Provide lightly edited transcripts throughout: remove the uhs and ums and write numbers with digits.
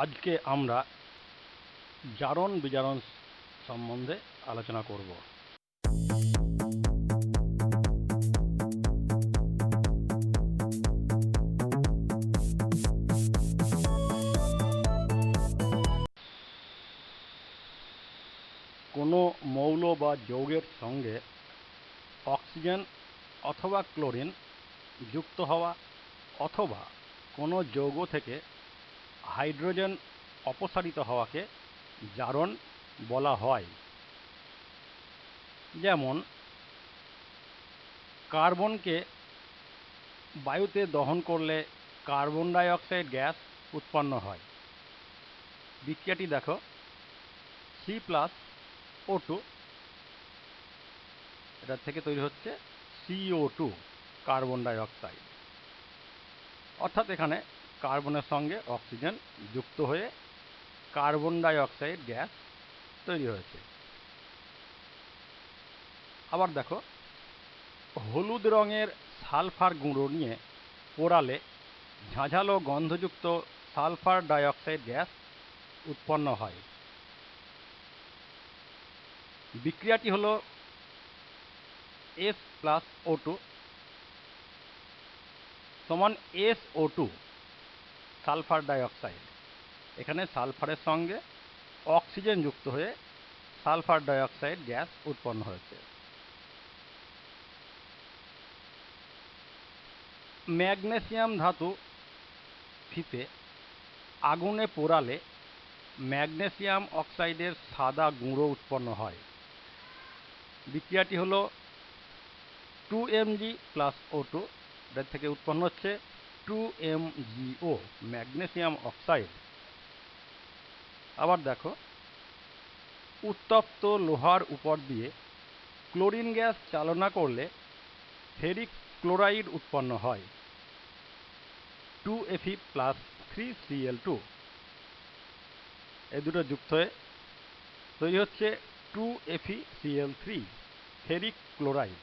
আজকে আমরা জারণ বিজারণ সম্বন্ধে আলোচনা করব। কোনো মৌল বা যৌগের সঙ্গে অক্সিজেন অথবা ক্লোরিন যুক্ত হওয়া অথবা কোনো যৌগ থেকে হাইড্রোজেন অপসারিত হওয়াকে জারণ বলা হয়। যেমন কার্বনকে বায়ুতে দহন করলে কার্বন ডাই অক্সাইড গ্যাস উৎপন্ন হয়। বিক্রিয়াটি দেখো, C+O2 এটার থেকে তৈরি হচ্ছে CO2 কার্বন ডাই অক্সাইড, অর্থাৎ এখানে কার্বনের সঙ্গে অক্সিজেন যুক্ত হয়ে কার্বন ডাই অক্সাইড গ্যাস তৈরি হয়েছে। আবার দেখো, হলুদ রঙের সালফার গুঁড়ো নিয়ে পোড়ালে ঝাঁঝালো গন্ধযুক্ত সালফার ডাই অক্সাইড গ্যাস উৎপন্ন হয়। বিক্রিয়াটি হলো S+O2 সমান SO2 সালফার ডাই অক্সাইড। এখানে সালফারের সঙ্গে অক্সিজেন যুক্ত হয়ে সালফার ডাই অক্সাইড গ্যাস উৎপন্ন হয়েছে। ম্যাগনেসিয়াম ধাতু ফিতে আগুনে পোড়ালে ম্যাগনেসিয়াম অক্সাইডের সাদা গুঁড়ো উৎপন্ন হয়। বিক্রিয়াটি হলো 2Mg+O2, এর থেকে উৎপন্ন হচ্ছে 2MgO ম্যাগনেসিয়াম অক্সাইড। আবার দেখো, উত্তপ্ত লোহার উপর দিয়ে ক্লোরিন গ্যাস চালনা করলে ফেরিক ক্লোরাইড উৎপন্ন হয় 2Fe+3Cl2। এই দুটো যুক্ত হয়ে তৈরি হচ্ছে 2FeCl3 ফেরিক ক্লোরাইড।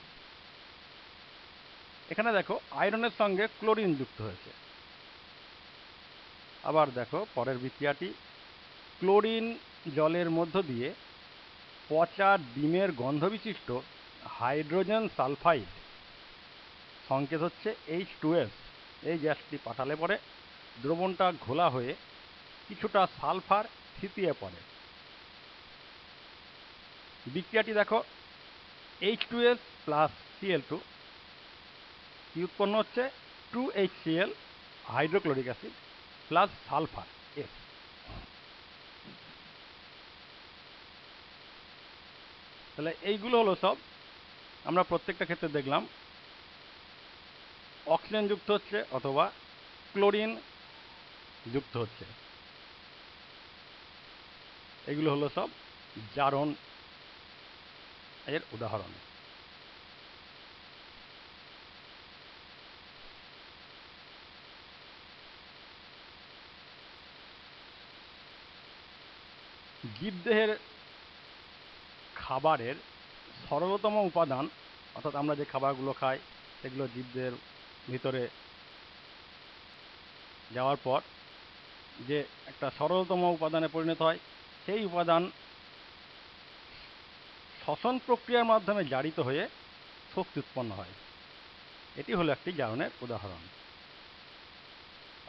এখানে দেখো, আয়রনের সঙ্গে ক্লোরিন যুক্ত হয়েছে। আবার দেখো পরের বিক্রিয়াটি, ক্লোরিন জলের মধ্য দিয়ে পচা ডিমের গন্ধবিশিষ্ট হাইড্রোজেন সালফাইড, সংকেত হচ্ছে H2S, এই গ্যাসটি পাঠালে পরে দ্রবণটা ঘোলা হয়ে কিছুটা সালফার থিতিয়ে পড়ে। বিক্রিয়াটি দেখো, H2S+Cl2 কি উৎপন্ন হচ্ছে 2HCl hydrochloric acid plus sulphur S। তাহলে এইগুলো হলো সব, আমরা প্রত্যেকটা ক্ষেত্রে দেখলাম অক্সিজেন যুক্ত হচ্ছে অথবা ক্লোরিন যুক্ত হচ্ছে। এগুলো হলো সব জারণ এর উদাহরণ। জীবদেহের খাবারের সরলতম উপাদান, অর্থাৎ আমরা যে খাবারগুলো খাই সেগুলো জীবদেহের ভিতরে যাওয়ার পর যে একটা সরলতম উপাদানে পরিণত হয়, সেই উপাদান শ্বসন প্রক্রিয়ার মাধ্যমে জারিত হয়ে শক্তি উৎপন্ন হয়। এটি হলো একটি জারণের উদাহরণ।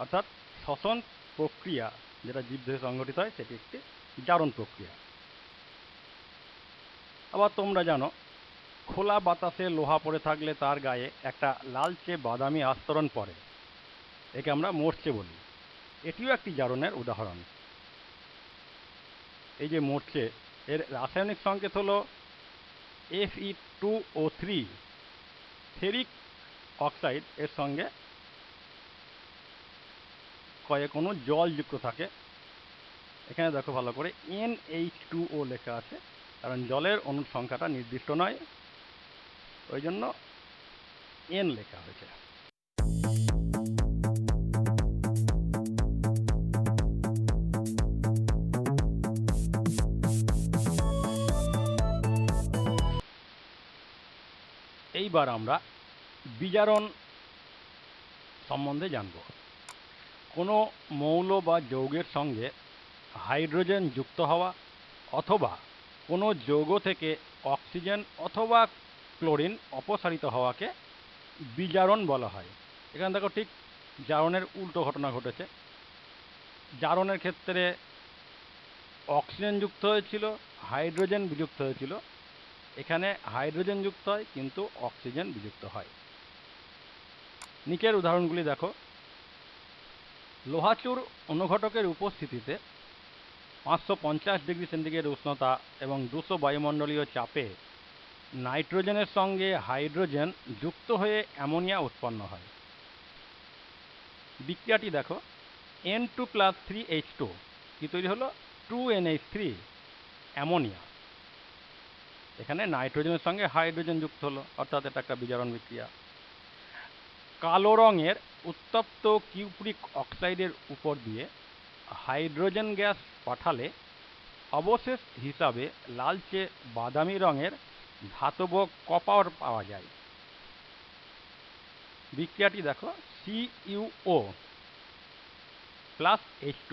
অর্থাৎ শ্বসন প্রক্রিয়া যেটা জীবদেহে সংঘটিত হয় সেটি একটি জারণ প্রক্রিয়া। আবার তোমরা জানো, খোলা বাতাসে লোহা পড়ে থাকলে তার গায়ে একটা লালচে বাদামি আস্তরণ পড়ে, একে আমরা মরচে বলি। এটিও একটি জারণের উদাহরণ। এই যে মরচে, এর রাসায়নিক সংকেত হলো Fe2O3 ফেরিক অক্সাইড, এর সঙ্গে কয়েক অণু জল যুক্ত থাকে। এখানে দেখো ভালো করে NH2O লেখা আছে, কারণ জলের অণুর সংখ্যাটা নির্দিষ্ট নয়, ওই জন্য N লেখা হয়েছে। এইবার আমরা বিজারণ সম্বন্ধে জানব। কোনো মৌল বা যৌগের সঙ্গে হাইড্রোজেন যুক্ত হওয়া অথবা কোনো যৌগ থেকে অক্সিজেন অথবা ক্লোরিন অপসারিত হওয়াকে বিজারণ বলা হয়। এখানে দেখো ঠিক জারণের উল্টো ঘটনা ঘটেছে। জারণের ক্ষেত্রে অক্সিজেন যুক্ত হয়েছিল, হাইড্রোজেন বিযুক্ত হয়েছিল। এখানে হাইড্রোজেন যুক্ত হয় কিন্তু অক্সিজেন বিযুক্ত হয়। নিচের উদাহরণগুলি দেখো। লোহাচুর অনুঘটকের উপস্থিতিতে 550 ডিগ্রি সেন্টিগ্রেড উষ্ণতা এবং 200 বায়ুমণ্ডলীয় চাপে নাইট্রোজেনের সঙ্গে হাইড্রোজেন যুক্ত হয়ে অ্যামোনিয়া উৎপন্ন হয়। বিক্রিয়াটি দেখো, N2 + 3H2 কি তৈরি হলো? 2NH3 ammonia. এখানে নাইট্রোজেনের সঙ্গে হাইড্রোজেন যুক্ত হলো, অর্থাৎ এটা একটা বিজারণ বিক্রিয়া। কালো রঙের উত্তপ্ত কিউপ্রিক অক্সাইডের উপর দিয়ে হাইড্রোজেন গ্যাস পাঠালে অবশেষ হিসাবে লালচে বাদামি রঙের ধাতব কপার পাওয়া যায়। বিক্রিয়াটি দেখো, CuO + H2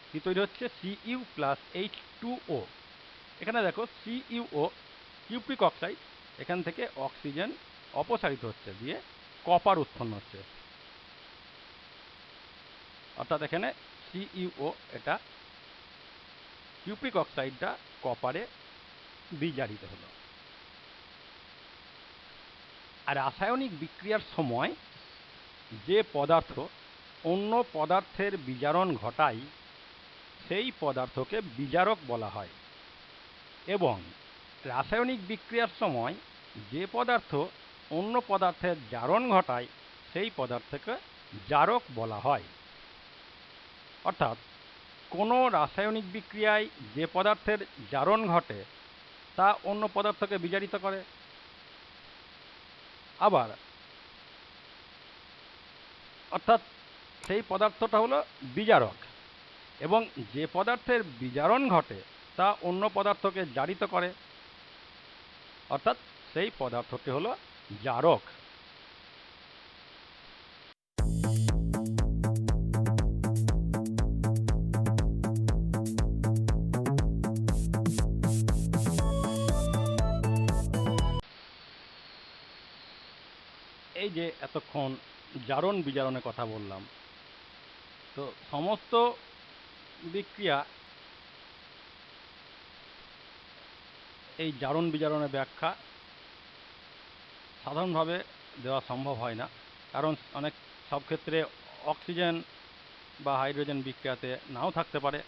কি তৈরি হচ্ছে? Cu + H2O। এখানে দেখো CuO কিউপ্রিক অক্সাইড, এখান থেকে অক্সিজেন অপসারিত হচ্ছে, দিয়ে কপার উৎপন্ন হচ্ছে। অর্থাৎ এখানে CuO এটা কিউপ্রিক অক্সাইডটা কপারে বিজারিত হলো। আর রাসায়নিক বিক্রিয়ার সময় যে পদার্থ অন্য পদার্থের বিজারণ ঘটায় সেই পদার্থকে বিজারক বলা হয়, এবং রাসায়নিক বিক্রিয়ার সময় যে পদার্থ অন্য পদার্থের জারণ ঘটায় সেই পদার্থকে জারক বলা হয়। অর্থাৎ কোনো রাসায়নিক বিক্রিয়ায় যে পদার্থের জারণ ঘটে তা অন্য পদার্থকে বিজারিত করে। আবার অর্থাৎ সেই পদার্থটা হলো বিজারক, এবং যে পদার্থের বিজারণ ঘটে তা অন্য পদার্থকে জারিত করে, অর্থাৎ সেই পদার্থটি হলো জারক। এই যে এতক্ষণ জারণ বিজারণের কথা বললাম, তো সমস্ত বিক্রিয়া এই জারণ বিজারণের ব্যাখ্যা সাধারণভাবে দেওয়া সম্ভব হয় না, কারণ সব ক্ষেত্রে অক্সিজেন বা হাইড্রোজেন বিক্রিয়াতে নাও থাকতে পারে।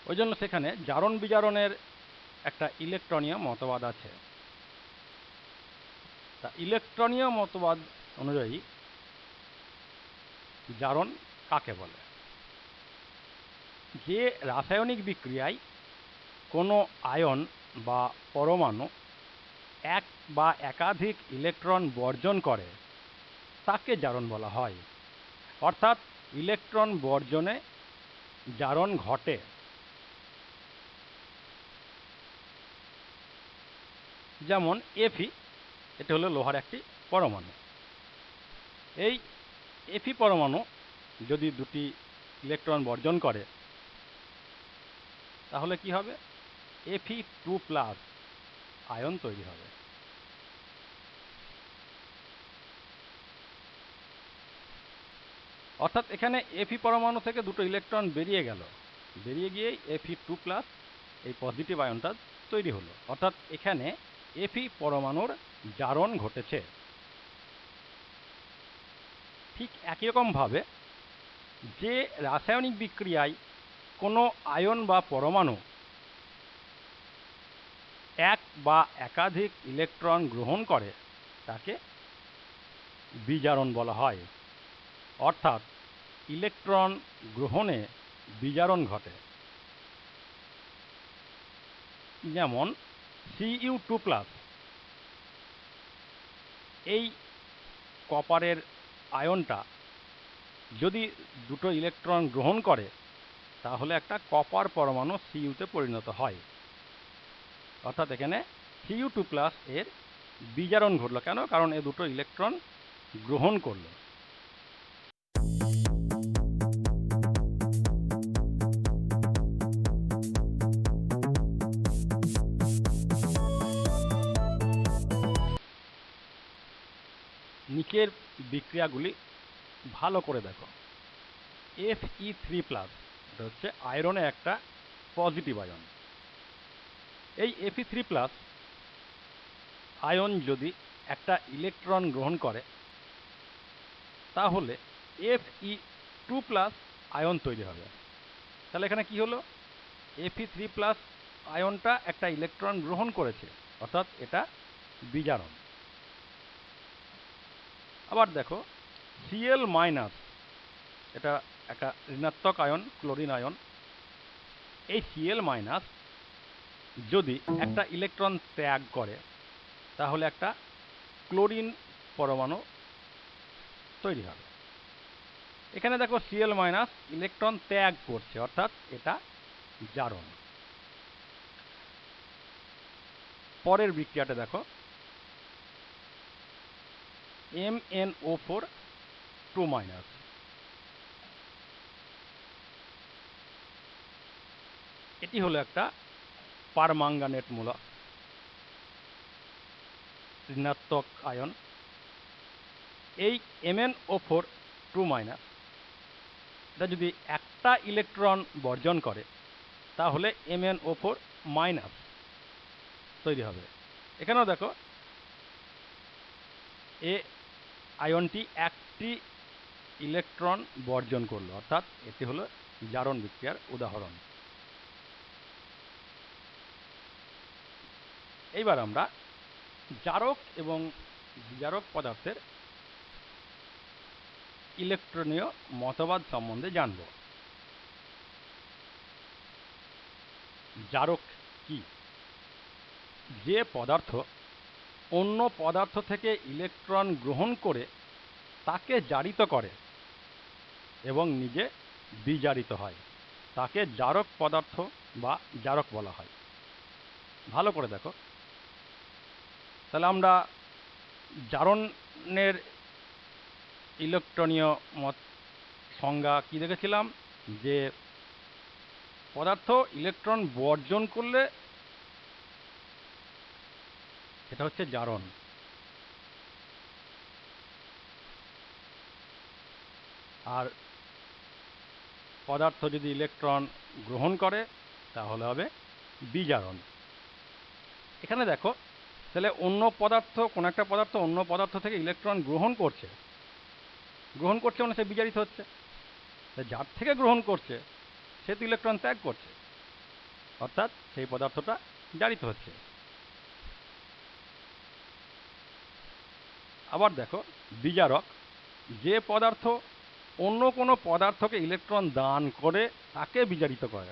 ওই জন্য সেখানে জারণ বিজারণের একটা ইলেকট্রনীয় মতবাদ আছে। তা ইলেকট্রনীয় মতবাদ অনুযায়ী জারণ কাকে বলে? যে রাসায়নিক বিক্রিয়ায় কোনো আয়ন বা পরমাণু এক বা একাধিক ইলেকট্রন বর্জন করে তাকে জারণ বলা হয়। অর্থাৎ ইলেকট্রন বর্জনে জারণ ঘটে। যেমন Fe, এটা হলো লোহার একটি পরমাণু। এই Fe পরমাণু যদি দুটি ইলেকট্রন বর্জন করে তাহলে কি হবে? Fe2+ আয়ন তৈরি হবে। অর্থাৎ এখানে Fe পরমাণু থেকে দুটো ইলেকট্রন বেরিয়ে গেল, বেরিয়ে গিয়েই Fe2+ এই পজিটিভ আয়নটা তৈরি হলো। অর্থাৎ এখানে Fe পরমাণুর জারণ ঘটেছে। ঠিক একই রকমভাবে যে রাসায়নিক বিক্রিয়ায় কোনো আয়ন বা পরমাণু এক বা একাধিক ইলেকট্রন গ্রহণ করে তাকে বিজারণ বলা হয়। অর্থাৎ ইলেকট্রন গ্রহণে বিজারণ ঘটে। যেমন Cu2+, এই কপারের আয়নটা যদি দুটো ইলেকট্রন গ্রহণ করে তাহলে একটা কপার পরমাণু Cu-তে পরিণত হয়। অর্থাৎ এখানে Cu2+ এর বিজারণ ঘটল। কেন? কারণ এ দুটো ইলেকট্রন গ্রহণ করলো। নিচের বিক্রিয়াগুলি ভালো করে দেখো। Fe3+, এটা হচ্ছে আয়রনে একটা পজিটিভ আয়ন। এই Fe3+ আয়ন যদি একটা ইলেকট্রন গ্রহণ করে তাহলে Fe2+ আয়ন তৈরি হবে। তাহলে এখানে কি হলো, Fe3+ আয়নটা একটা ইলেকট্রন গ্রহণ করেছে, অর্থাৎ এটা বিজারণ। আবার দেখো Cl-, এটা একটা ঋণাত্মক আয়ন, ক্লোরিন আয়ন। এই Cl- যদি একটা ইলেকট্রন ত্যাগ করে তাহলে একটা ক্লোরিন পরমাণু তৈরি হবে। এখানে দেখো Cl- ইলেকট্রন ত্যাগ করছে, অর্থাৎ এটা জারণ। পরের বিক্রিয়াটা দেখো, MnO4 2-, এটি হলো একটা পারমাঙ্গানেট মূলক ঋণাত্মক আয়ন। এই MnO4 2-, এটা যদি একটা ইলেকট্রন বর্জন করে তাহলে MnO4- তৈরি হবে। এখানেও দেখো এ আয়নটি একটি ইলেকট্রন বর্জন করলো, অর্থাৎ এটি হলো জারণ বিক্রিয়ার উদাহরণ। এইবার আমরা জারক এবং বিজারক পদার্থের ইলেকট্রনীয় মতবাদ সম্বন্ধে জানব। জারক কি? যে পদার্থ অন্য পদার্থ থেকে ইলেকট্রন গ্রহণ করে তাকে জারিত করে এবং নিজে বিজারিত হয়, তাকে জারক পদার্থ বা জারক বলা হয়। ভালো করে দেখো, তাহলে আমরা জারণের ইলেকট্রনীয় মত সংজ্ঞা কি দেখেছিলাম, যে পদার্থ ইলেকট্রন বর্জন করলে সেটা হচ্ছে জারণ। আর পদার্থ যদি ইলেকট্রন গ্রহণ করে তাহলে হবে বিজারণ। এখানে দেখো, তাহলে অন্য পদার্থ, কোনো একটা পদার্থ অন্য পদার্থ থেকে ইলেকট্রন গ্রহণ করছে মানে সে বিজারিত হচ্ছে। যার থেকে গ্রহণ করছে সে তো ইলেকট্রন ত্যাগ করছে, অর্থাৎ সেই পদার্থটা জারিত হচ্ছে। আবার দেখো বিজারক, যে পদার্থ অন্য কোনো পদার্থকে ইলেকট্রন দান করে তাকে বিজারিত করে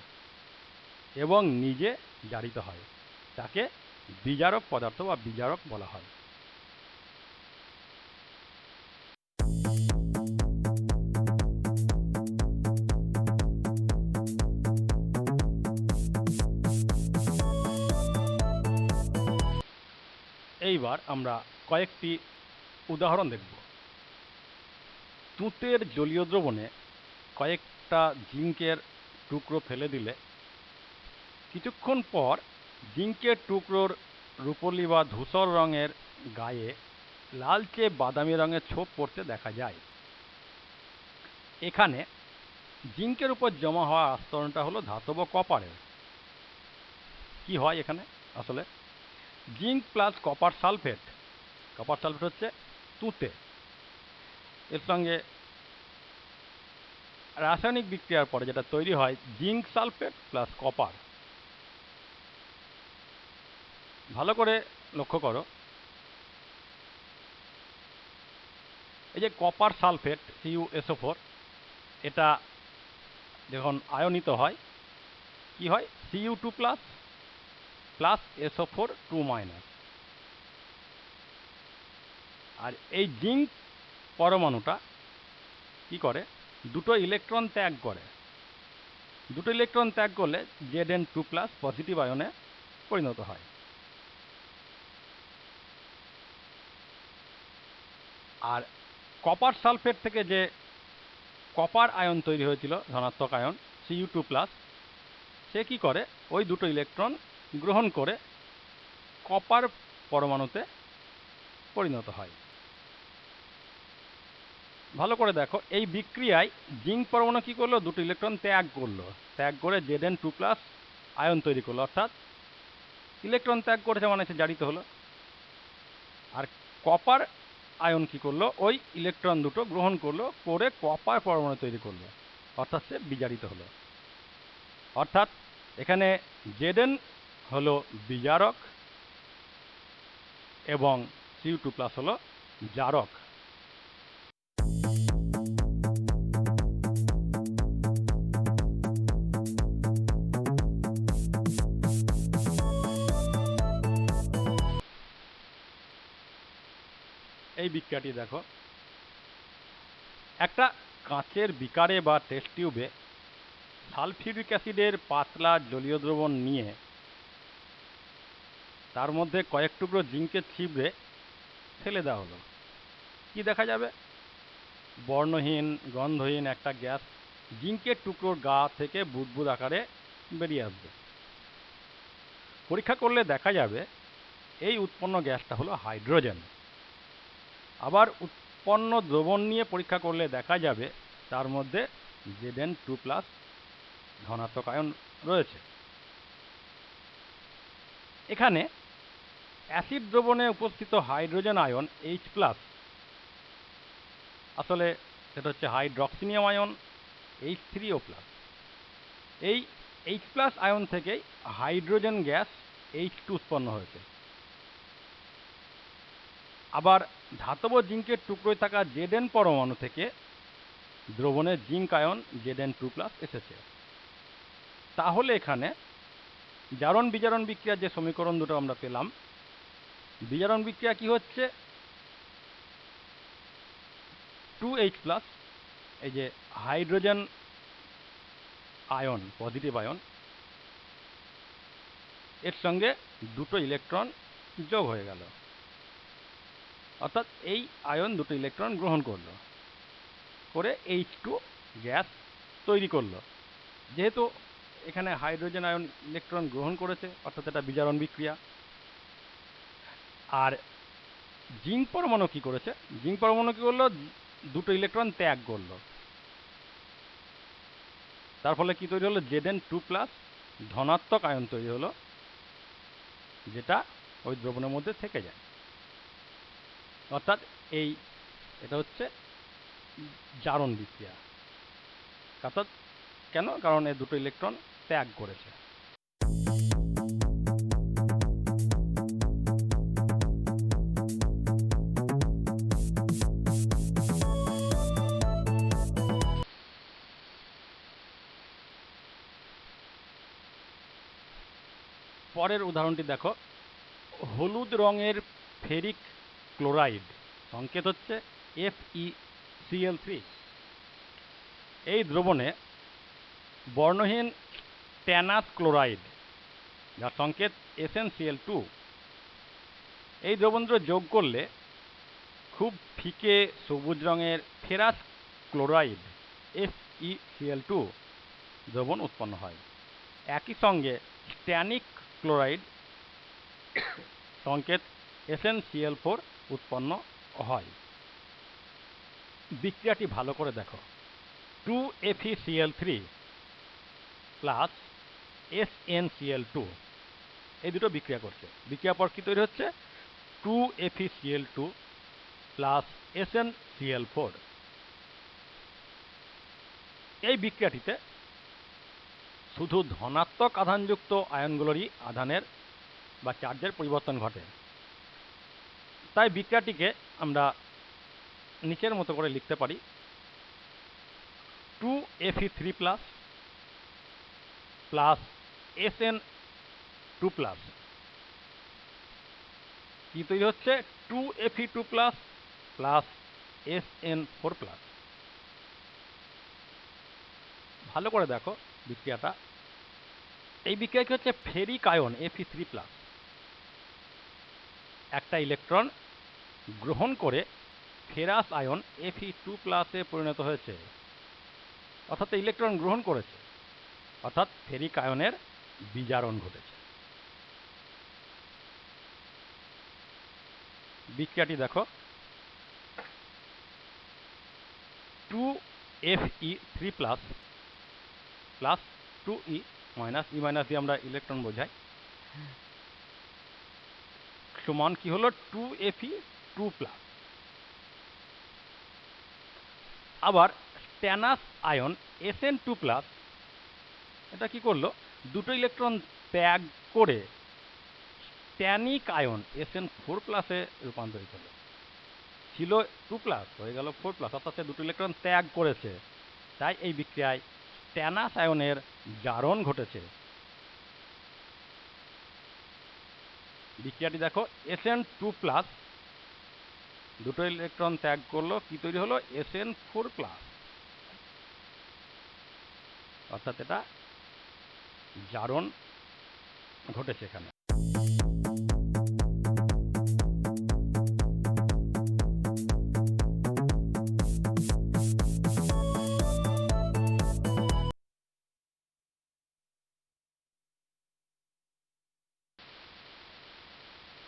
এবং নিজে জারিত হয়, তাকে বিজারক পদার্থ বা বিজারক বলা হয়। এইবার আমরা কয়েকটি উদাহরণ দেখব। তুঁতের জলীয় দ্রবণে কয়েকটা জিঙ্কের টুকরো ফেলে দিলে কিছুক্ষণ পর জিঙ্কের টুকরোর রূপলি বা ধূসর রঙের গায়ে লালচে বাদামি রঙের ছোপ পড়তে দেখা যায়। এখানে জিঙ্কের উপর জমা হওয়া আস্তরণটা হলো ধাতব কপারের। কি হয় এখানে, আসলে জিঙ্ক প্লাস কপার সালফেট হচ্ছে তুঁতে, এর সঙ্গে রাসায়নিক বিক্রিয়ার পরে যেটা তৈরি হয় জিঙ্ক সালফেট প্লাস কপার। ভালো করে লক্ষ্য করো, এই যে কপার সালফেট CuSO4, এটা যখন আয়নিত হয় কি হয়, Cu2+ প্লাস SO4 2-। আর এই জিঙ্ক পরমাণুটা কি করে, দুটো ইলেকট্রন ত্যাগ করে। দুটো ইলেকট্রন ত্যাগ করলে Zn2+ পজিটিভ আয়নে পরিণত হয়। আর কপার সালফেট থেকে যে কপার আয়ন তৈরি হয়েছিল, ধনাত্মক আয়ন Cu2+, সে কি করে, ওই দুটো ইলেকট্রন গ্রহণ করে কপার পরমাণুতে পরিণত হয়। ভালো করে দেখো, এই বিক্রিয়ায় জিঙ্ক পরমাণু কি করলো, দুটো ইলেকট্রন ত্যাগ করলো, ত্যাগ করে Zn2+ আয়ন তৈরি করলো, অর্থাৎ ইলেকট্রন ত্যাগ করেছে মানে সে জারিত হলো। আর কপার আয়ন কি করলো, ওই ইলেকট্রন দুটো গ্রহণ করলো, করে কপার পরমাণু তৈরি করলো, অর্থাৎ সে বিজারিত হলো। অর্থাৎ এখানে Zn হলো বিজারক এবং Cu2+ হলো জারক। এই বিক্রিয়াটি দেখো, একটা কাঁচের বিকারে বা টেস্ট টিউবে সালফিউরিক অ্যাসিডের পাতলা জলীয় দ্রবণ নিয়ে তার মধ্যে কয়েক টুকরো জিঙ্কের ছিবড়ে ফেলে দেওয়া হলো। কি দেখা যাবে, বর্ণহীন গন্ধহীন একটা গ্যাস জিঙ্কের টুকরোর গা থেকে বুদবুদ আকারে বেরিয়ে আসবে। পরীক্ষা করলে দেখা যাবে এই উৎপন্ন গ্যাসটা হলো হাইড্রোজেন। আবার উৎপন্ন দ্রবণ নিয়ে পরীক্ষা করলে দেখা যাবে তার মধ্যে Zn2+ ধনাত্মক আয়ন রয়েছে। এখানে অ্যাসিড দ্রবণে উপস্থিত হাইড্রোজেন আয়ন H+, আসলে সেটা হচ্ছে হাইড্রক্সিনিয়াম আয়ন H3O+। এই H+ আয়ন থেকেই হাইড্রোজেন গ্যাস H2 উৎপন্ন হয়েছে। আবার ধাতব জিঙ্কের টুকরোয় থাকা Zn পরমাণু থেকে দ্রবণে জিঙ্ক আয়ন Zn2+ এসেছে। তাহলে এখানে জারণ বিজারণ বিক্রিয়ার যে সমীকরণ দুটো আমরা পেলাম, বিজারণ বিক্রিয়া কি হচ্ছে, 2H+, এই যে হাইড্রোজেন আয়ন পজিটিভ আয়ন, এর সঙ্গে দুটো ইলেকট্রন যোগ হয়ে গেল, অর্থাৎ এই আয়ন দুটো ইলেকট্রন গ্রহণ করলো, করে H2 গ্যাস তৈরি করলো। যেহেতু এখানে হাইড্রোজেন আয়ন ইলেকট্রন গ্রহণ করেছে, অর্থাৎ এটা বিজারণ বিক্রিয়া। আর জিঙ্ক পরমাণু কি করেছে, জিঙ্ক পরমাণু কি করলো, দুটো ইলেকট্রন ত্যাগ করলো, তার ফলে কি তৈরি হলো, Zn2+ ধনাত্মক আয়ন তৈরি হলো, যেটা ওই দ্রবণের মধ্যে থেকে যায়। অর্থাৎ এটা হচ্ছে জারণ বিক্রিয়া। অর্থাৎ কেন, কারণ এই দুটো ইলেকট্রন ত্যাগ করেছে। পরের উদাহরণটি দেখো, হলুদ রঙের ফেরিক ক্লোরাইড, সংকেত হচ্ছে FeCl3, এই দ্রবণে বর্ণহীন ট্যানাস ক্লোরাইড, যার সংকেত SnCl2, এই দ্রবণ যোগ করলে খুব ফিকে সবুজ রঙের ফেরাস ক্লোরাইড FeCl2 দ্রবণ উৎপন্ন হয়। একই সঙ্গে স্ট্যানিক ক্লোরাইড, সংকেত SnCl4 উৎপন্ন হয়। বিক্রিয়াটি ভালো করে দেখো, 2FeCl3 প্লাস SnCl2 এই দুটো বিক্রিয়া করছে। বিক্রিয়ার পর কি তৈরি হচ্ছে, 2FeCl2 প্লাস SnCl4। এই বিক্রিয়াটিতে শুধু ধনাত্মক আধানযুক্ত আয়নগুলোরই আধানের বা চার্জের পরিবর্তন ঘটে। তাই বিক্রিয়াটিকে আমরা নিচের মতো করে লিখতে পারি, 2Fe3 প্লাস Sn2 প্লাস কি তৈরি হচ্ছে, 2Fe2 plus plus Sn4 plus. ভালো করে দেখো বিক্রিয়াটা, এই বিক্রিয়া কি হচ্ছে, ফেরিক আয়ন Fe3 প্লাস একটা ইলেকট্রন গ্রহণ করে ফেরাস আয়ন Fe2 প্লাসে পরিণত হয়েছে, অর্থাৎ ইলেকট্রন গ্রহণ করেছে, অর্থাৎ ফেরিক আয়নের বিজারণ ঘটেছে। বিক্রিয়াটি দেখো, 2Fe3 plus plus 2E minus e minus দিয়ে আমরা ইলেকট্রন বোঝাই সমান কি হলো 2Fe2 প্লাস। আবার স্ট্যানাস আয়ন Sn2 প্লাস এটা কি করলো, দুটো ইলেকট্রন ত্যাগ করে স্ট্যানিক আয়ন Sn4 প্লাসে রূপান্তরিত হলো। ছিল 2 প্লাস হয়ে গেল 4 প্লাস, অর্থাৎ সে দুটো ইলেকট্রন ত্যাগ করেছে, তাই এই বিক্রিয়ায় স্ট্যানাস আয়নের জারণ ঘটেছে। বিক্রিয়াটি দেখো, Sn2 প্লাস দুটো ইলেকট্রন ত্যাগ করলো, কি তৈরি হলো, Sn4 প্লাস, অর্থাৎ এটা জারণ ঘটেছে এখানে।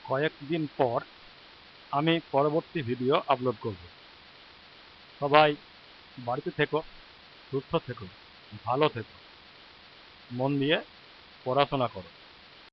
কয়েকদিন পর আমি পরবর্তী ভিডিও আপলোড করব। সবাই বাড়িতে থেকো, সুস্থ থেকো, ভালো থেকো, মন দিয়ে পড়াশোনা করো।